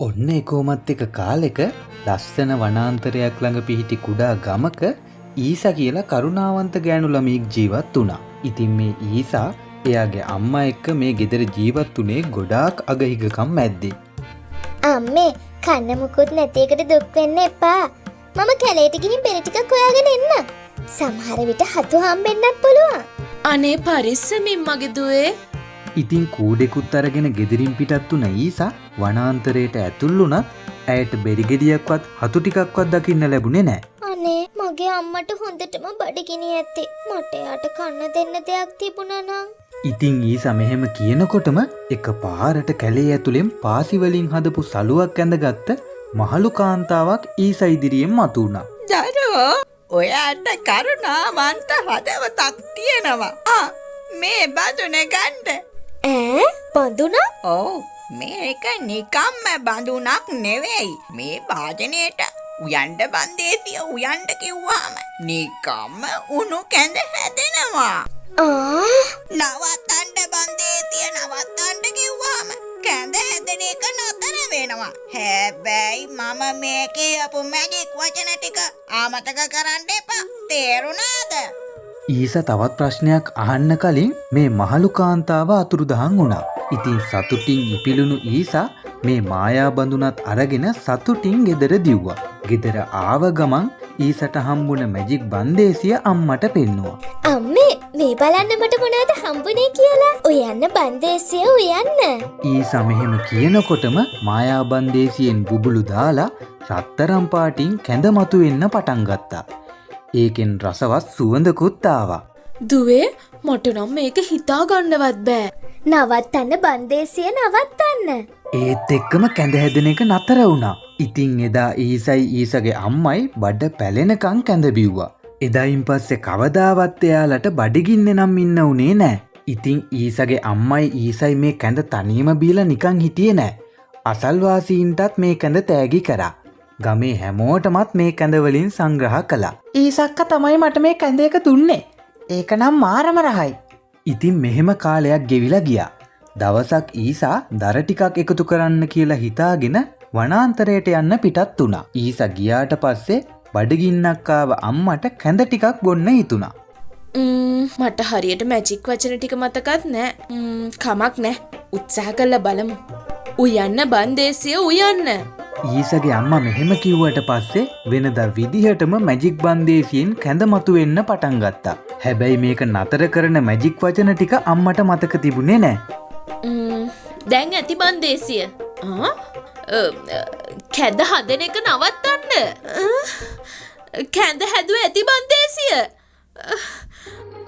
ඔන්න එකෝමත් එක කාලෙක ලස්සන වනාන්තරයක් ළඟ පිහිටි කුඩා ගමක ඊසා කියලා කරුණාවන්ත ගෑනු ළමයෙක් ජීවත් වුණා. ඉතින් මේ ඊසා එයාගේ අම්මා එක්ක මේ ගෙදර ජීවත් වුණේ ගොඩාක් අගහිගකම් මැද්දේ. අම්මේ කන්න මුකුත් නැති එකට දුක් වෙන්න එපා. මම කැලේට ගිහින් බෙර ටිකක් හොයාගෙන එන්න. සමහර විට හතු හම්බෙන්නත් පුළුවන්. අනේ පරිස්සමින් මගේ දුවේ. ඉතින් කූඩෙකුත් අරගෙන ගෙදරින් පිටත් වුණ ඊසා වනාන්තරයට ඇතුල් වුණත් ඇයට බෙරිගෙඩියක්වත් හතු ටිකක්වත් දකින්න ලැබුණේ නැහැ. අනේ මගේ අම්මට හොඳටම බඩගිනි ඇත්තේ. මට යාට කන්න දෙන්න දෙයක් තිබුණා නම්. ඉතින් ඊසා මෙහෙම කියනකොටම එක පාරට කැලේ ඇතුලෙන් පාසි වලින් හදපු සලුවක් ඇඳගත්ත මහලු කාන්තාවක් ඊසා ඉදිරියෙන් මතුවුණා. දරුවෝ ඔයාට කරුණාවන්ත හදවතක් තියෙනවා. මේ බඳුන ගන්න. ඈ බඳුනා? ඔව් මේක නිකම්ම බඳුනක් නෙවෙයි. මේ වාදනයේට උයන්ඩ බන්දේසිය උයන්ඩ කිව්වාම නිකම්ම උණු කැඳ හැදෙනවා. නවත්තන්ඩ බන්දේසිය නවත්තන්ඩ කිව්වාම කැඳ හැදෙන එක නතර වෙනවා. හැබැයි මම මේ කියපු මැජික් වචන ටික අමතක කරන්න එපා. තේරුණාද? ඊසා තවත් ප්‍රශ්නයක් අහන්න කලින් මේ මහලු කාන්තාව අතුරුදහන් වුණා. ඉතින් සතුටින් ඉපිලුණු ඊසා මේ මායා බඳුනත් අරගෙන සතුටින් ගෙදර දිව්වා. ගෙදර ආව ගමන් ඊසට හම්බුණ මැජික් බන්දේසිය අම්මට පෙන්නුවා. අම්මේ මේ බලන්න මට මොනවද හම්බුනේ කියලා. උයන්න බන්දේසිය උයන්න. ඊසා මෙහෙම කියනකොටම මායා බන්දේසියෙන් බුබුලු දාලා රත්තරන් පාටින් කැඳ මතුවෙන්න පටන් ගත්තා. ඒකෙන් රසවත් සුවඳකුත් ආවා. දුවේ මට නම් මේක හිතා ගන්නවත් බෑ. නවත්තන්න බන්දේසිය නවත්තන්න. ඒත් එක්කම කැඳ හැදෙන එක නතර වුණා. ඉතින් එදා ඊසයි ඊසගේ අම්මයි බඩ පැලෙනකන් කැඳ බිව්වා. එදායින් පස්සේ කවදාවත් එයාලට බඩගින්න නම් ඉන්න උනේ නෑ. ඉතින් ඊසගේ අම්මයි ඊසයි මේ කැඳ තනියම බීලා නිකන් හිටියේ නෑ. අසල්වාසීන්ටත් මේ කැඳ තෑගි කරා. ගමේ හැමෝටමත් මේ කැඳ වලින් සංග්‍රහ කළා. ඊසක්ක තමයි මට මේ කැඳ එක දුන්නේ. ඒක නම් මාරම රහයි. ඉතින් මෙහෙම කාලයක් ගෙවිලා ගියා. දවසක් ඊසා දර ටිකක් එකතු කරන්න කියලා හිතාගෙන වනාන්තරයට යන්න පිටත් වුණා. ඊසා ගියාට පස්සේ බඩගින්නක් ආව අම්මට කැඳ ටිකක් බොන්න හිතුණා. මට හරියට මැජික් වචන ටික මතකත් නෑ. කමක් නෑ. උත්සාහ කරලා බලමු. උයන්න බන්දේසිය උයන්න. ඊසගේ අම්මා මෙහෙම කිව්වට පස්සේ වෙනදා විදිහටම මැජික් බන්දේසියෙන් කැඳ මතුවෙන්න පටන් ගත්තා. හැබැයි මේක නතර කරන මැජික් වචන ටික අම්මට මතක තිබුණේ නෑ. දැන් ඇති බන්දේසිය. කැඳ හදන එක නවත්තන්න. කැඳ හැදුව ඇති බන්දේසිය.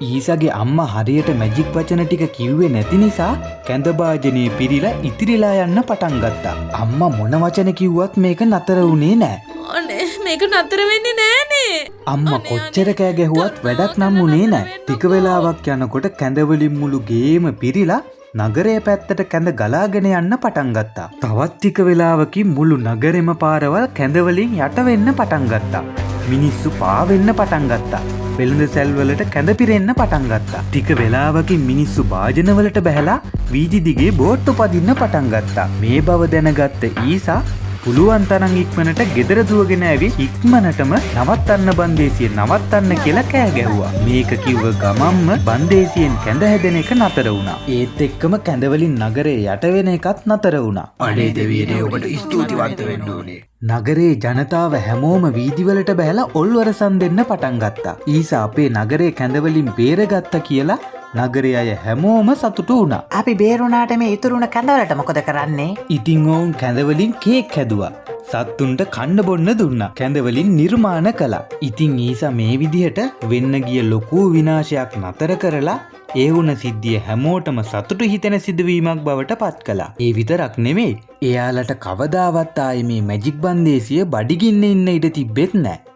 ඊසගේ අම්මා හරියට මැජික් වචන ටික කිව්වේ නැති නිසා කැඳ භාජනයේ පිරීලා ඉතිරිලා යන්න පටන් ගත්තා. අම්මා මොන වචන කිව්වත් මේක නතර වුණේ නෑ. අනේ මේක නතර වෙන්නේ නෑනේ. අම්මා කොච්චර කෑ ගැහුවත් වැඩක් නම් වුණේ නෑ. ටික වෙලාවක් යනකොට කැඳ වලින් මුළු ගේම පිරීලා නගරයේ පැත්තට කැඳ ගලාගෙන යන්න පටන් ගත්තා. තවත් ටික වෙලාවකින් මුළු නගරෙම පාරවල් කැඳ වලින් යට වෙන්න පටන් ගත්තා. මිනිස්සු පාවෙන්න පටන් ගත්තා. වෙළඳ සැල්වලට කැඳ පිරෙන්න පටන් ගත්තා. ටික වෙලාවකින් මිනිස්සු භාජනවලට බැහැලා වීදි දිගේ බෝට්ටු පදින්න පටන් ගත්තා. මේ බව දැනගත්ත ඊසා පුළුවන් තරම් ඉක්මනට ගෙදර දුවගෙන ඇවි ඉක්මනටම නවත්තන්න බන්දේසිය නවත්තන්න කියලා කෑ ගැහුවා. මේක කිව්ව ගමම්ම බන්දේසියෙන් කැඳ හැදෙන එක නතර වුණා. ඒත් එක්කම කැඳ වලින් නගරේ යට වෙන එකත් නතර වුණා. අනේ දෙවියනේ ඔබට ස්තුතිවන්ත වෙන්න ඕනේ. නගරේ ජනතාව හැමෝම වීදිවලට බැහැලා ඔල්වරසන් දෙන්න පටන් ගත්තා. ඊසා අපේ නගරේ කැඳ වලින් බේරගත්තා කියලා නගරේ අය හැමෝම සතුටු වුණා. අපි බේරුණාට මේ ඉතුරුණ කැඳවලට මොකද කරන්නේ? ඉතින් ඔවුන් කැඳ වලින් කේක් හැදුවා. සත්තුන්ට කන්න බොන්න දුන්නා. කැඳ වලින් නිර්මාණ කළා. ඉතින් ඊසා මේ විදිහට වෙන්න ගිය ලොකු විනාශයක් නතර කරලා ඒ වුණ සිද්ධිය හැමෝටම සතුටු හිතෙන සිදුවීමක් බවට පත් කළා. ඒ විතරක් නෙමෙයි. එයාලට කවදාවත් ආයේ මේ මැජික් බන්දේසිය බඩගින්න ඉන්න ඉඩ තිබෙත් නැහැ.